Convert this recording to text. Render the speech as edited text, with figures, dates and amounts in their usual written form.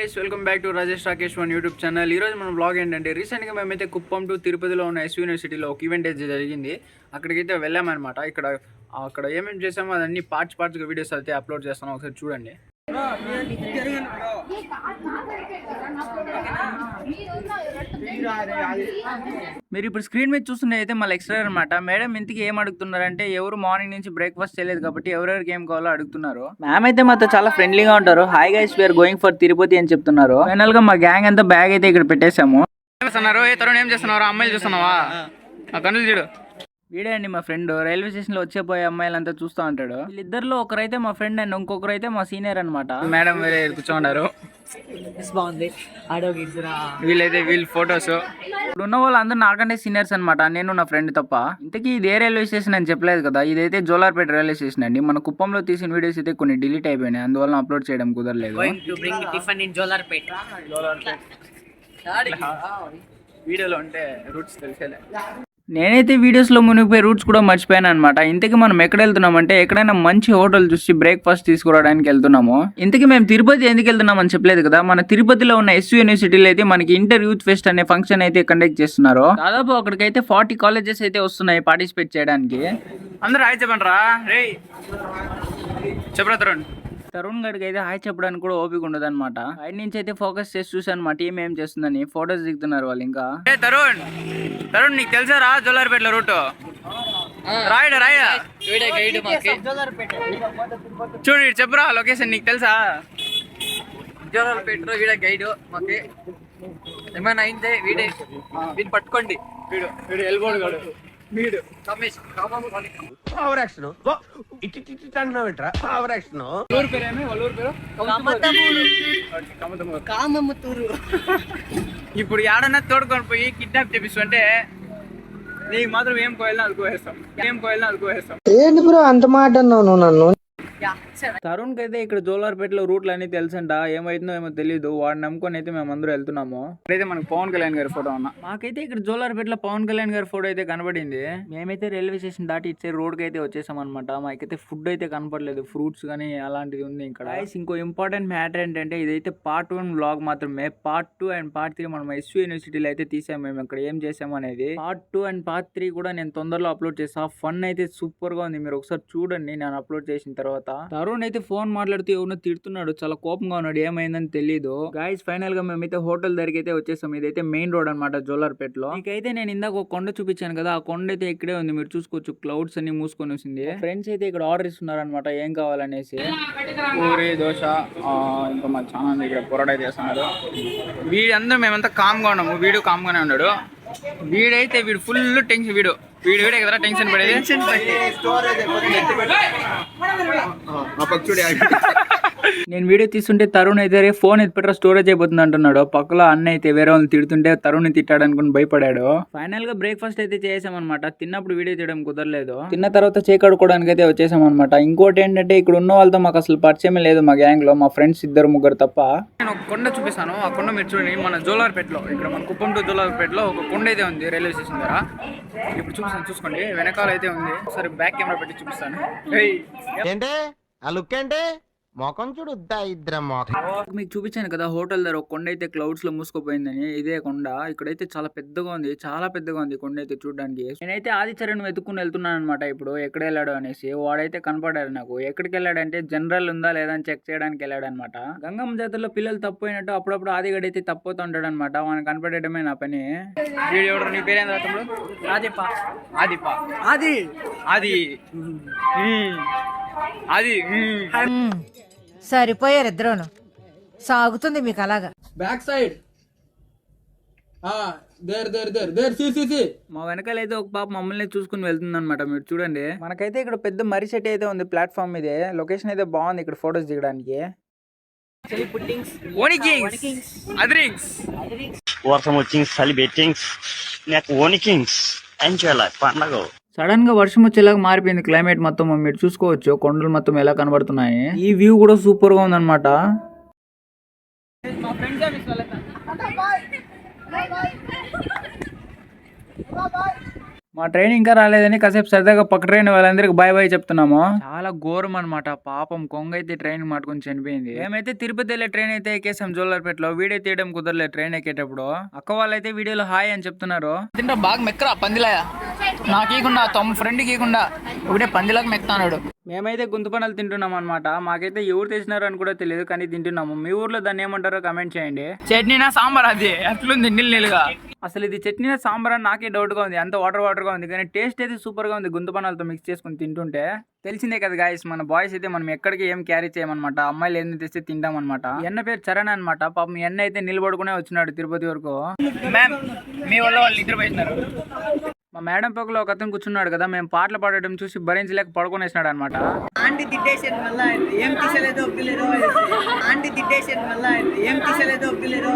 Guys welcome back to Rajesh Rakesh one YouTube channel. ఈరోజు మన blog ఏంటంటే రీసెంట్గా మేమైతే కుప్పం టు తిరుపతిలో ఉన్న ఎస్ యూనివర్సిటీలో ఒక ఈవెంట్ అయితే జరిగింది. అక్కడికైతే వెళ్ళామన్నమాట. అక్కడ ఏమేమి చేసామో అదన్నీ పార్ట్స్గా వీడియోస్ అయితే అప్లోడ్ చేస్తాను, ఒకసారి చూడండి. మీరు ఇప్పుడు స్క్రీన్ మీద చూస్తున్న అయితే మా లెక్చరర్ అనమాట. మేడం ఇంతకీ ఏం అడుగుతున్నారంటే, ఎవరు మార్నింగ్ నుంచి బ్రేక్ఫాస్ట్ చేయలేదు కాబట్టి ఎవరెవరికి ఏం కావాలో అడుగుతున్నారు. మ్యామ్ అయితే మాతో చాలా ఫ్రెండ్లీగా ఉంటారు. Hi guys we're going for Tirupati అని చెప్తున్నారు. ఫైనల్ గా మా గ్యాంగ్ అంతా బ్యాగ్ అయితే ఇక్కడ పెట్టేశాము. తరుణ్ ఏం చేస్తున్నారు? అమ్మాయిలు చూస్తున్నావా? కన్నులు చూడు. వీడే అండి మా ఫ్రెండ్. రైల్వే స్టేషన్ లో వచ్చేపోయే అమ్మాయిలంతా చూస్తూ ఉంటాడు. వీళ్ళిద్దరిలో ఒకరైతే మా ఫ్రెండ్ అండ్ ఇంకొకరైతే మా సీనియర్ అనమాట. మేడం వేరే కూర్చోన్నారు. వీళ్ళైతే వీళ్ళ ఫొటోస్. ఇప్పుడు ఉన్న వాళ్ళు అందరూ నాకంటే సీనియర్స్ అనమాట, నేను నా ఫ్రెండ్ తప్ప. ఇంతకీ ఇదే రైల్వే స్టేషన్ అని చెప్పలేదు కదా, ఇదైతే జోలార్పేట రైల్వే స్టేషన్ అండి. మన కుప్పంలో తీసిన వీడియోస్ అయితే కొన్ని డిలీట్ అయిపోయినాయి, అందువల్ల అప్లోడ్ చేయడం కుదరలేదు. వీడియోలో ఉంటే రూట్స్ తెలిసేలే. నేనైతే వీడియోస్లో మునిగిపోయి రూట్స్ కూడా మర్చిపోయాను అనమాట. ఇంతకీ మనం ఎక్కడ వెళ్తున్నామంటే, ఎక్కడైనా మంచి హోటల్ చూసి బ్రేక్ఫాస్ట్ తీసుకురావడానికి వెళ్తున్నాము. ఇంతకీ మేము తిరుపతి ఎందుకు వెళ్తున్నామని చెప్పలేదు కదా. మన తిరుపతిలో ఉన్న ఎస్ యూనివర్సిటీలో అయితే మనకి ఇంటర్ యూత్ ఫెస్ట్ అనే ఫంక్షన్ అయితే కండక్ట్ చేస్తున్నారు. దాదాపు అక్కడికైతే 40 కాలేజెస్ అయితే వస్తున్నాయి పార్టిసిపేట్ చేయడానికి. అందరూ హాయ్ చెప్పండి రా. రే చెప్పరా తరుణ్ గడికి అయితే హాయ్ చెప్పడానికి కూడా ఓపిక ఉండదు అనమాట. బయట నుంచి అయితే ఫోకస్ చేసి చూసాను మా టీం ఏం చేస్తుందని. ఫోటోస్ దిగుతున్నారు వాళ్ళు. ఇంకా తరుణ్ నీకు తెలుసారా జోలార్పేటలో రూట్? రాయడా చూడు, చెప్పరా లొకేషన్ నీకు తెలుసా? జోలార్పేటలో వీడే గైడ్ మాకు. ఏమైనా అయిందే వీడే, వీడిని పట్టుకోండి. వీడు ఎల్బోర్డ్ గాడు. వీడు రమేష్. పవర్ యాక్షన్ అంటున్నావేంట్రా? Power action. ఊరు పేరేమి? వాళ్ళ ఊరు పేరు కామమ్మతూరు. ఇప్పుడు ఏడన్నా తోడుకొని పోయి కిడ్నాప్ చేపిస్తుంటే నీకు మాత్రం ఏం కోయాలని అది కోయేస్తాం. ఏంటి బ్రో అంత మాట అన్నావు నన్ను? తరుణ్ కి అయితే ఇక్కడ జోలార్పేటలో రూట్లు అన్ని తెలుసంట. ఏమైతుందో ఏమో తెలీదు. వాడిని నమ్ముకొని అయితే మేము అందరూ వెళ్తున్నాము. ఇక్కడైతే మనకు పవన్ కళ్యాణ్ గారి ఫోటో ఉన్నా. మాకైతే ఇక్కడ జోలార్పేటలో పవన్ కళ్యాణ్ గారి ఫోటో అయితే కనబడింది. మేమైతే రైల్వే స్టేషన్ దాటి ఇచ్చే రోడ్ కి అయితే వచ్చేసాం అనమాట. మాకైతే ఫుడ్ అయితే కనపడలేదు, ఫ్రూట్స్ కానీ అలాంటిది ఉంది ఇక్కడ. ఇంకో ఇంపార్టెంట్ మ్యాటర్ ఏంటంటే, ఇదైతే పార్ట్ 1 వ్లాగ్ మాత్రమే. పార్ట్ 2 అండ్ పార్ట్ 3 మనం ఎస్ యూనివర్సిటీలో అయితే తీసాము. మేము ఇక్కడ ఏం చేసాము అనేది పార్ట్ 2 అండ్ పార్ట్ 3 కూడా నేను తొందరలో అప్లోడ్ చేసా. ఫన్ అయితే సూపర్ గా ఉంది, మీరు ఒకసారి చూడండి నేను అప్లోడ్ చేసిన తర్వాత. తరుణ్ అయితే ఫోన్ మాట్లాడుతూ ఎవరినో తిడుతున్నాడు, చాలా కోపంగా ఉన్నాడు. ఏమైందని తెలియదు. గైస్ ఫైనల్ గా మేమైతే హోటల్ దగ్గరికి అయితే వచ్చేసాం. ఇదైతే మెయిన్ రోడ్ అనమాట జోలార్పేటలో. మీకైతే నేను ఇందాక ఒక కొండ చూపించాను కదా, ఆ కొండ అయితే ఇక్కడే ఉంది, మీరు చూసుకోవచ్చు. క్లౌడ్స్ అన్ని మూసుకొని వచ్చింది. ఫ్రెండ్స్ అయితే ఇక్కడ ఆర్డర్ ఇస్తున్నారు అనమాట ఏం కావాలనేసి. పూరి దోశ, ఇంకా మా చాలా ఇక్కడ పొరాటా చేస్తున్నారు. వీడందరూ మేమంతా కామ్ గా ఉన్నాము, వీడు కామ్ గానే ఉన్నాడు. వీడైతే ఫుల్ టెన్షన్. వీడే కదా టెన్షన్ పడేది. నేను వీడియో తీస్తుంటే తరుణ్ అయితే ఫోన్ ఎత్తిపెట్టరా స్టోరేజ్ అయిపోతుంది అంటున్నాడు. పక్కలో అన్న అయితే వేరే వాళ్ళు తిడుతుంటే తరుణ్ తిట్టాడు అనుకుని భయపడాడు. ఫైనల్ గా బ్రేక్ఫాస్ట్ అయితే చేసామన్నమాట. తిన్నప్పుడు వీడియో తీయడం కుదరలేదు. తిన్న తర్వాత చేకడుకోవడానికి అయితే వచ్చేసాం అనమాట. ఇంకోటి ఏంటంటే, ఇక్కడ ఉన్న వాళ్ళతో మాకు అసలు పరిచయమే లేదు మా గ్యాంగ్ లో, మా ఫ్రెండ్స్ 2-3 తప్ప. నేను ఒక కొండ చూపిస్తాను. ఆ కొండ మీరు చూడండి. మన జోలార్పేటలో, ఇక్కడ మన కుప్పం టు జోలార్పేటలో ఒక కొండ అయితే ఉంది రైల్వే స్టేషన్ దగ్గర. ఇప్పుడు చూసుకోండి, వెనకాల అయితే ఉంది. ఒకసారి బ్యాక్ కెమెరా పెట్టి చూపిస్తాను. ఏంటే ఆ లుక్ ఏంటి? మొఖం చూడుద్దా ఇద్దరు మొఖం. మీకు చూపించాను కదా హోటల్ దగ్గర ఒక కొండ అయితే క్లౌడ్స్ లో మూసుకుపోయిందని. ఇదే కొండ. ఇక్కడైతే చాలా పెద్దగా ఉంది, కొండ అయితే చూడడానికి. నేనైతే ఆదిచరణ్ వెతుక్కుని వెళ్తున్నాను అనమాట. ఇప్పుడు ఎక్కడ వెళ్ళాడు అనేసి వాడైతే కనపడాడు నాకు. ఎక్కడికి వెళ్ళాడంటే జనరల్ ఉందా లేదా అని చెక్ చేయడానికి వెళ్ళాడు అనమాట. గంగమ్మ జాతరలో పిల్లలు తప్పోయినట్టు అప్పుడప్పుడు ఆదిగడ్ అయితే తప్పుతూ ఉంటాడు అనమాట. వాడిని కనపడటమే నా పని. నీ పేరేంద్ర తమ్ముడు? అది సరిపోయారు ఇద్దరును. సాగుతుంది మీకు అలాగా. బ్యాక్ సైడ్ మా వెనకాల అయితే ఒక పాప మమ్మల్ని చూసుకుని వెళ్తుంది అనమాట. మీరు చూడండి. మనకైతే ఇక్కడ పెద్ద మర్రి చెట్టు అయితే ఉంది ప్లాట్ఫామ్ మీద. లొకేషన్ అయితే బాగుంది ఇక్కడ ఫొటోస్ దిగడానికి. వర్షం వచ్చింది, చలి బెట్టింగ్స్, నాకు ఓనికింగ్స్ ఎంజాయ్ పండగ. సడన్ గా వర్షం వచ్చేలాగా మారిపోయింది క్లైమేట్ మొత్తం. మీరు చూసుకోవచ్చు కొండలు మొత్తం ఎలా కనబడుతున్నాయి. ఈ వ్యూ కూడా సూపర్ గా ఉందన్నమాట. మా ట్రైన్ ఇంకా రాలేదని కాసేపు సరదాగా పక్క ట్రైన్ వాళ్ళందరికి బాయ్ బాయ్ చెప్తున్నాము. చాలా ఘోరం అనమాట. పాపం కొంగ అయితే ట్రైన్ మాటుకొని చనిపోయింది. మేమైతే తిరుపతి వెళ్ళే ట్రైన్ అయితే ఎక్కేసాం జోలార్పేటలో. వీడియో తీయడం కుదరలేదు ట్రైన్ ఎక్కేటప్పుడు. అక్క వాళ్ళైతే వీడియోలో హాయ్ అని చెప్తున్నారు. తింటా బాగా మెక్కరా పందిలాయా నాకు ఇవ్వకుండా ఫ్రెండ్ ఇవ్వకుండా ఒకటే పందిలాగా మెక్తాడు. మేమైతే గుంతపనలు తింటున్నాం అనమాట. మాకైతే ఎవరు తెచ్చినారు అని కూడా తెలియదు, కానీ తింటున్నాము. మీ ఊర్లో దాన్ని ఏమంటారో కమెంట్ చేయండి. చట్నీనా సాంబార్ అది ఎట్లుంది నీళ్ళుగా. అసలు ఇది చట్నీ సాంబార్ అని నాకే డౌట్ గా ఉంది. అంత వాటర్ గా ఉంది, కానీ టేస్ట్ అయితే సూపర్ గా ఉంది. గుంతపనాలతో మిక్స్ చేసుకుని తింటుంటే తెలిసిందే కదా గాయస్, మన బాయ్స్ అయితే మనం ఎక్కడికి ఏం క్యారీ చేయమన్నమాట. అమ్మాయిలు ఏం తెస్తే తింటాం అనమాట. ఎన్న పేరు చరణ్ అనమాట. పాపం ఎన్న అయితే నిలబడుకునే వచ్చినాడు తిరుపతి వరకు. మ్యామ్ మీ వాళ్ళు నిద్రపోయినారు. మా మేడం పక్కలో ఒక అతను కూర్చున్నాడు కదా, మేము పాటలు పాడడం చూసి భరించలేక పడుకునేసినాడు అనమాట. ఆంటీ తిట్టేసాను మళ్ళా ఏం తీసలేదో ఒప్పులేదో ఆంటీ తిట్టేసాను మళ్ళా ఏం తీసలేదో ఒప్పులేదో